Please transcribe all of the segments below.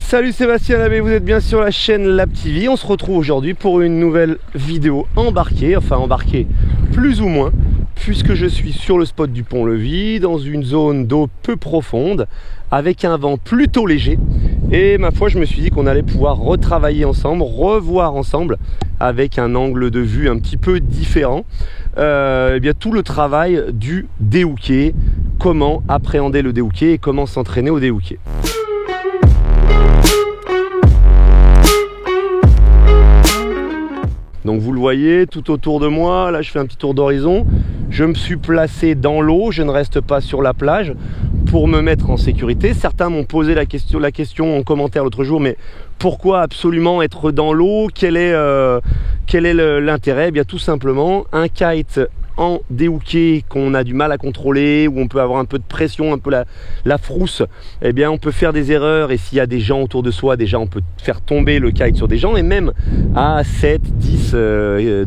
Salut Sébastien Labbé, vous êtes bien sur la chaîne Lab TV. On se retrouve aujourd'hui pour une nouvelle vidéo embarquée, enfin embarquée plus ou moins, puisque je suis sur le spot du Pont-Levis, dans une zone d'eau peu profonde, avec un vent plutôt léger. Et ma foi, je me suis dit qu'on allait pouvoir retravailler ensemble, revoir ensemble, avec un angle de vue un petit peu différent, eh bien, tout le travail du déhooké, comment appréhender le déhooké et comment s'entraîner au déhooké. Donc vous le voyez tout autour de moi, là je fais un petit tour d'horizon, je me suis placé dans l'eau, je ne reste pas sur la plage pour me mettre en sécurité. Certains m'ont posé la question en commentaire l'autre jour, mais pourquoi absolument être dans l'eau? Quel est l'intérêt? Eh bien tout simplement, un kite en déhooké qu'on a du mal à contrôler, où on peut avoir un peu de pression, un peu la frousse, eh bien on peut faire des erreurs, et s'il y a des gens autour de soi, déjà on peut faire tomber le kite sur des gens, et même à 7, 10,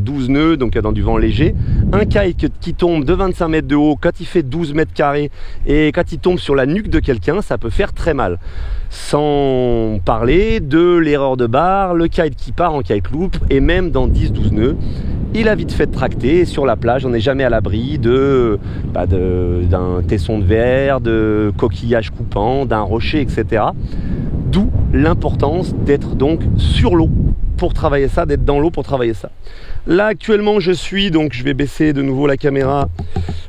12 nœuds, donc dans du vent léger, un kite qui tombe de 25 mètres de haut, quand il fait 12 mètres carrés, et quand il tombe sur la nuque de quelqu'un, ça peut faire très mal. Sans parler de l'erreur de barre, le kite qui part en kite loop, et même dans 10-12 nœuds, il a vite fait de tracter. Et sur la plage, on n'est jamais à l'abri d'un tesson de verre, de coquillages coupants, d'un rocher, etc. D'où l'importance d'être donc sur l'eau pour travailler ça, d'être dans l'eau pour travailler ça. Là actuellement je vais baisser de nouveau la caméra,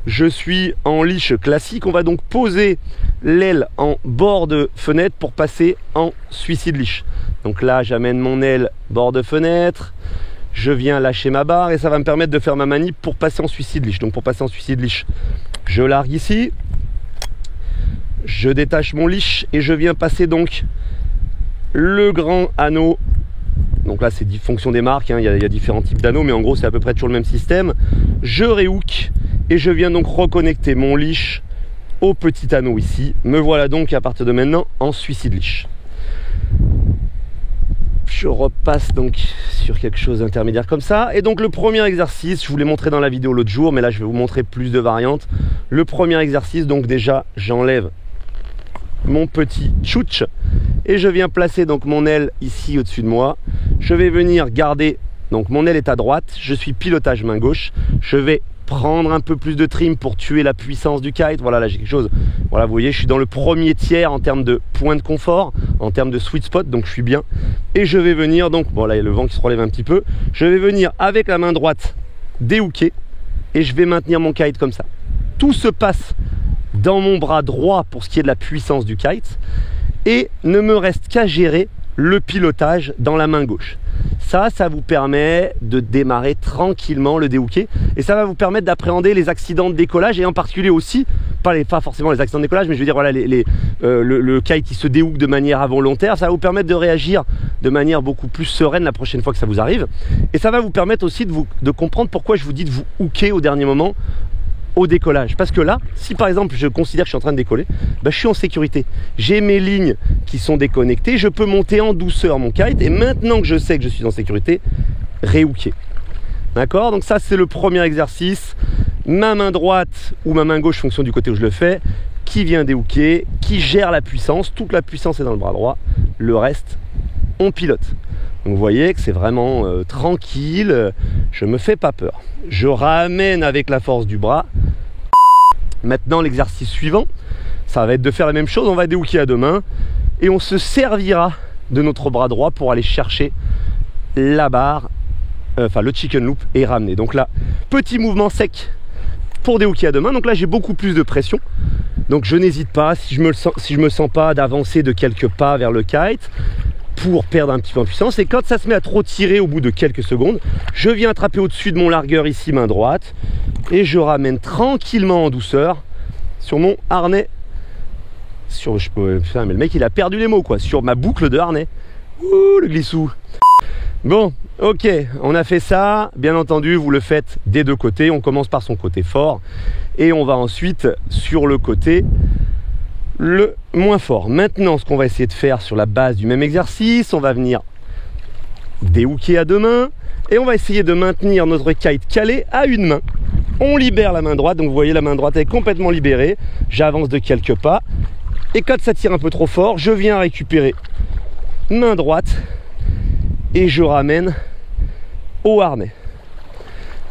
je suis en leash classique. On va donc poser l'aile en bord de fenêtre pour passer en suicide leash. Donc là j'amène mon aile bord de fenêtre, je viens lâcher ma barre et ça va me permettre de faire ma manip pour passer en suicide leash. Donc pour passer en suicide leash, je largue ici, je détache mon leash et je viens passer donc le grand anneau. Donc là c'est fonction des marques, hein. Il y a différents types d'anneaux, mais en gros c'est à peu près toujours le même système. Je rehook et je viens donc reconnecter mon leash au petit anneau ici. Me voilà donc à partir de maintenant en suicide leash. Je repasse donc sur quelque chose d'intermédiaire comme ça. Et donc le premier exercice, je vous l'ai montré dans la vidéo l'autre jour, mais là je vais vous montrer plus de variantes. Le premier exercice, donc déjà j'enlève mon petit tchouch et je viens placer donc mon aile ici au-dessus de moi. Je vais venir garder, donc mon aile est à droite, je suis pilotage main gauche. Je vais prendre un peu plus de trim pour tuer la puissance du kite. Voilà, là j'ai quelque chose, voilà, vous voyez, je suis dans le premier tiers en termes de point de confort, en termes de sweet spot, donc je suis bien. Et je vais venir donc, bon là il y a le vent qui se relève un petit peu, je vais venir avec la main droite déhooker et je vais maintenir mon kite comme ça. Tout se passe dans mon bras droit pour ce qui est de la puissance du kite, et ne me reste qu'à gérer le pilotage dans la main gauche. Ça vous permet de démarrer tranquillement le déhooké, et ça va vous permettre d'appréhender les accidents de décollage, et en particulier aussi, pas forcément les accidents de décollage, mais je veux dire voilà, le kite qui se déhooke de manière involontaire. Ça va vous permettre de réagir de manière beaucoup plus sereine la prochaine fois que ça vous arrive, et ça va vous permettre aussi de comprendre pourquoi je vous dis de vous hooker au dernier moment au décollage. Parce que là, si par exemple je considère que je suis en train de décoller, je suis en sécurité, j'ai mes lignes qui sont déconnectées, je peux monter en douceur mon kite, et maintenant que je sais que je suis en sécurité, rehooker. D'accord? Donc ça c'est le premier exercice. Ma main droite ou ma main gauche, fonction du côté où je le fais, qui vient déhooker, qui gère la puissance. Toute la puissance est dans le bras droit, le reste on pilote. Donc vous voyez que c'est vraiment tranquille, je me fais pas peur. Je ramène avec la force du bras. Maintenant l'exercice suivant, ça va être de faire la même chose. On va déhooker à deux mains et on se servira de notre bras droit pour aller chercher la barre, le chicken loop, et ramener. Donc là, petit mouvement sec pour déhooker à deux mains. Donc là j'ai beaucoup plus de pression. Donc je n'hésite pas, si je me sens pas, d'avancer de quelques pas vers le kite pour perdre un petit peu en puissance. Et quand ça se met à trop tirer au bout de quelques secondes, je viens attraper au-dessus de mon largueur ici, main droite, et je ramène tranquillement en douceur sur mon harnais. Putain, mais le mec il a perdu les mots quoi, sur ma boucle de harnais. Ouh, le glissou. Bon, ok, on a fait ça. Bien entendu, vous le faites des deux côtés. On commence par son côté fort et on va ensuite sur le côté le moins fort. Maintenant, ce qu'on va essayer de faire sur la base du même exercice, on va venir déhooker à deux mains et on va essayer de maintenir notre kite calé à une main. On libère la main droite, donc vous voyez la main droite est complètement libérée. J'avance de quelques pas et quand ça tire un peu trop fort, je viens récupérer main droite et je ramène au harnais.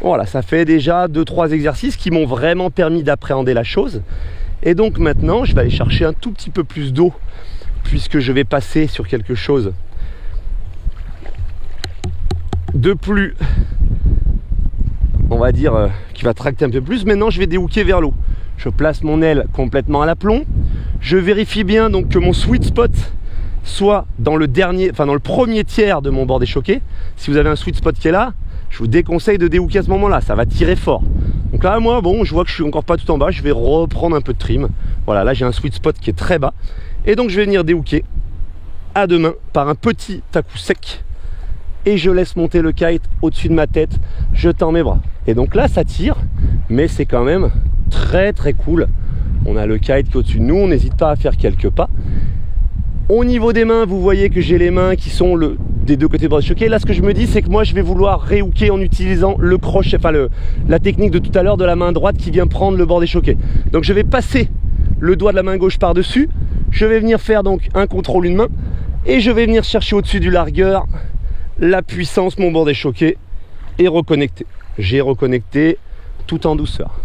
Voilà, ça fait déjà 2-3 exercices qui m'ont vraiment permis d'appréhender la chose. Et donc maintenant, je vais aller chercher un tout petit peu plus d'eau puisque je vais passer sur quelque chose de plus, on va dire, qui va tracter un peu plus. Maintenant, je vais déhooker vers l'eau. Je place mon aile complètement à l'aplomb. Je vérifie bien donc que mon sweet spot soit dans le premier tiers de mon bord déchoqué. Si vous avez un sweet spot qui est là, je vous déconseille de déhooker à ce moment-là, ça va tirer fort. Donc là, moi, bon, je vois que je suis encore pas tout en bas, je vais reprendre un peu de trim. Voilà, là j'ai un sweet spot qui est très bas. Et donc je vais venir déhooker à deux mains par un petit à-coup sec. Et je laisse monter le kite au-dessus de ma tête, je tends mes bras. Et donc là, ça tire, mais c'est quand même très très cool. On a le kite qui est au-dessus de nous, on n'hésite pas à faire quelques pas. Au niveau des mains, vous voyez que j'ai les mains qui sont des deux côtés de bord déchoqué. Là, ce que je me dis, c'est que moi, je vais vouloir réhooker en utilisant le crochet, la technique de tout à l'heure de la main droite qui vient prendre le bord déchoqué. Donc, je vais passer le doigt de la main gauche par-dessus. Je vais venir faire donc un contrôle une main et je vais venir chercher au-dessus du largueur la puissance, mon bord déchoqué et reconnecter. J'ai reconnecté tout en douceur.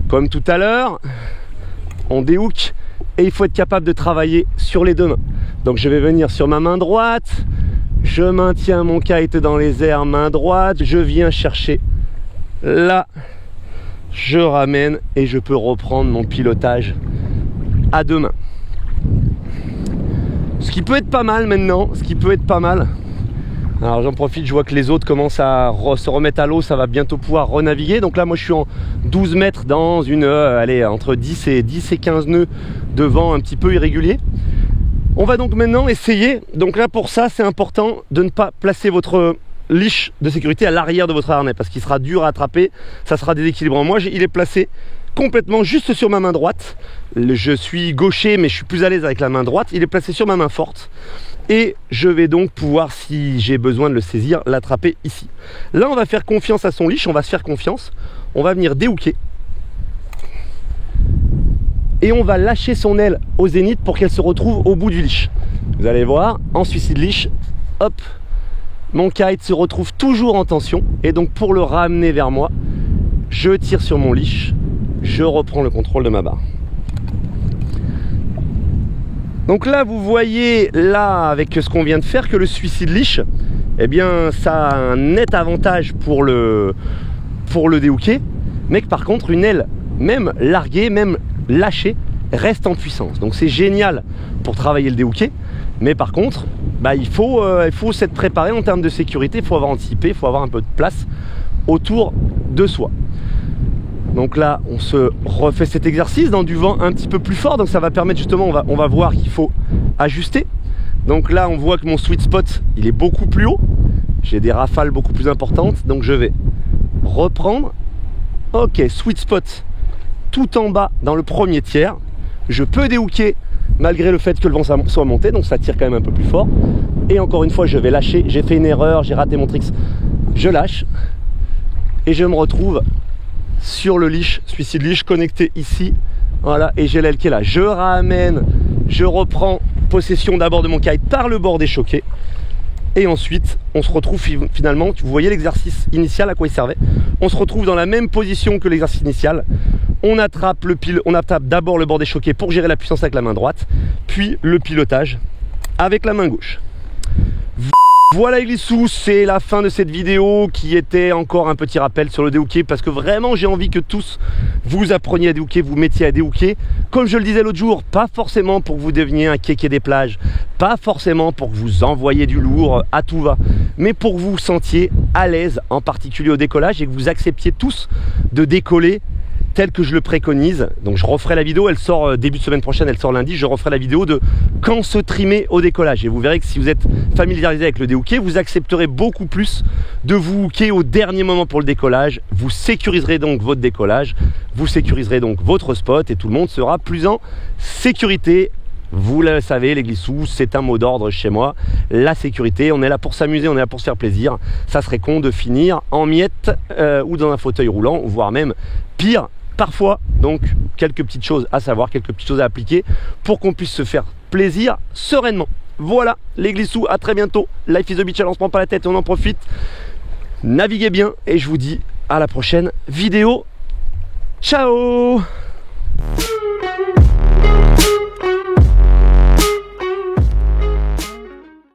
Comme tout à l'heure, on déhook. Et il faut être capable de travailler sur les deux mains. Donc je vais venir sur ma main droite, je maintiens mon kite dans les airs, main droite, je viens chercher là, je ramène et je peux reprendre mon pilotage à deux mains. Ce qui peut être pas mal maintenant, alors j'en profite, je vois que les autres commencent à se remettre à l'eau, ça va bientôt pouvoir renaviguer. Donc là moi je suis en 12 mètres dans une, entre 10 et 15 nœuds de vent un petit peu irrégulier. On va donc maintenant essayer, donc là pour ça c'est important de ne pas placer votre leash de sécurité à l'arrière de votre harnais parce qu'il sera dur à attraper, ça sera déséquilibrant. Moi il est placé complètement juste sur ma main droite. Je suis gaucher mais je suis plus à l'aise avec la main droite, il est placé sur ma main forte. Et je vais donc pouvoir, si j'ai besoin de le saisir, l'attraper ici. Là, on va faire confiance à son leash, on va se faire confiance. On va venir déhooker. Et on va lâcher son aile au zénith pour qu'elle se retrouve au bout du leash. Vous allez voir, en suicide leash, hop, mon kite se retrouve toujours en tension. Et donc, pour le ramener vers moi, je tire sur mon leash, je reprends le contrôle de ma barre. Donc là, vous voyez, là, avec ce qu'on vient de faire, que le suicide leash, eh bien, ça a un net avantage pour le déhooker, mais que par contre, une aile, même larguée, même lâchée, reste en puissance. Donc c'est génial pour travailler le déhooker, mais par contre, il faut s'être préparé en termes de sécurité, il faut avoir anticipé, il faut avoir un peu de place autour de soi. Donc là, on se refait cet exercice dans du vent un petit peu plus fort. Donc ça va permettre justement, on va voir qu'il faut ajuster. Donc là, on voit que mon sweet spot, il est beaucoup plus haut. J'ai des rafales beaucoup plus importantes. Donc je vais reprendre. Ok, sweet spot tout en bas dans le premier tiers. Je peux déhooker malgré le fait que le vent soit monté. Donc ça tire quand même un peu plus fort. Et encore une fois, je vais lâcher. J'ai fait une erreur, j'ai raté mon tricks. Je lâche. Et je me retrouve sur le leash, suicide leash connecté ici, voilà, et j'ai l'aile qui est là. Je ramène, je reprends possession d'abord de mon kite par le bord déchoqué, et ensuite on se retrouve finalement, vous voyez l'exercice initial à quoi il servait, on se retrouve dans la même position que l'exercice initial. On attrape d'abord le bord déchoqué pour gérer la puissance avec la main droite, puis le pilotage avec la main gauche. Voilà les glissous, c'est la fin de cette vidéo qui était encore un petit rappel sur le déhooker parce que vraiment j'ai envie que tous vous appreniez à déhooker, vous mettiez à déhooker. Comme je le disais l'autre jour, pas forcément pour que vous deveniez un kéké des plages, pas forcément pour que vous envoyiez du lourd à tout va, mais pour que vous vous sentiez à l'aise, en particulier au décollage, et que vous acceptiez tous de décoller tel que je le préconise. Donc je referai la vidéo, elle sort début de semaine prochaine, elle sort lundi, je referai la vidéo de quand se trimer au décollage. Et vous verrez que si vous êtes familiarisé avec le déhooker, vous accepterez beaucoup plus de vous hooker au dernier moment pour le décollage. Vous sécuriserez donc votre décollage, vous sécuriserez donc votre spot et tout le monde sera plus en sécurité. Vous le savez, les glissous, c'est un mot d'ordre chez moi. La sécurité, on est là pour s'amuser, on est là pour se faire plaisir. Ça serait con de finir en miettes ou dans un fauteuil roulant, voire même pire. Parfois, donc, quelques petites choses à savoir, quelques petites choses à appliquer pour qu'on puisse se faire plaisir sereinement. Voilà les glissous, à très bientôt. Life is the beach, on se prend pas la tête, on en profite. Naviguez bien et je vous dis à la prochaine vidéo. Ciao.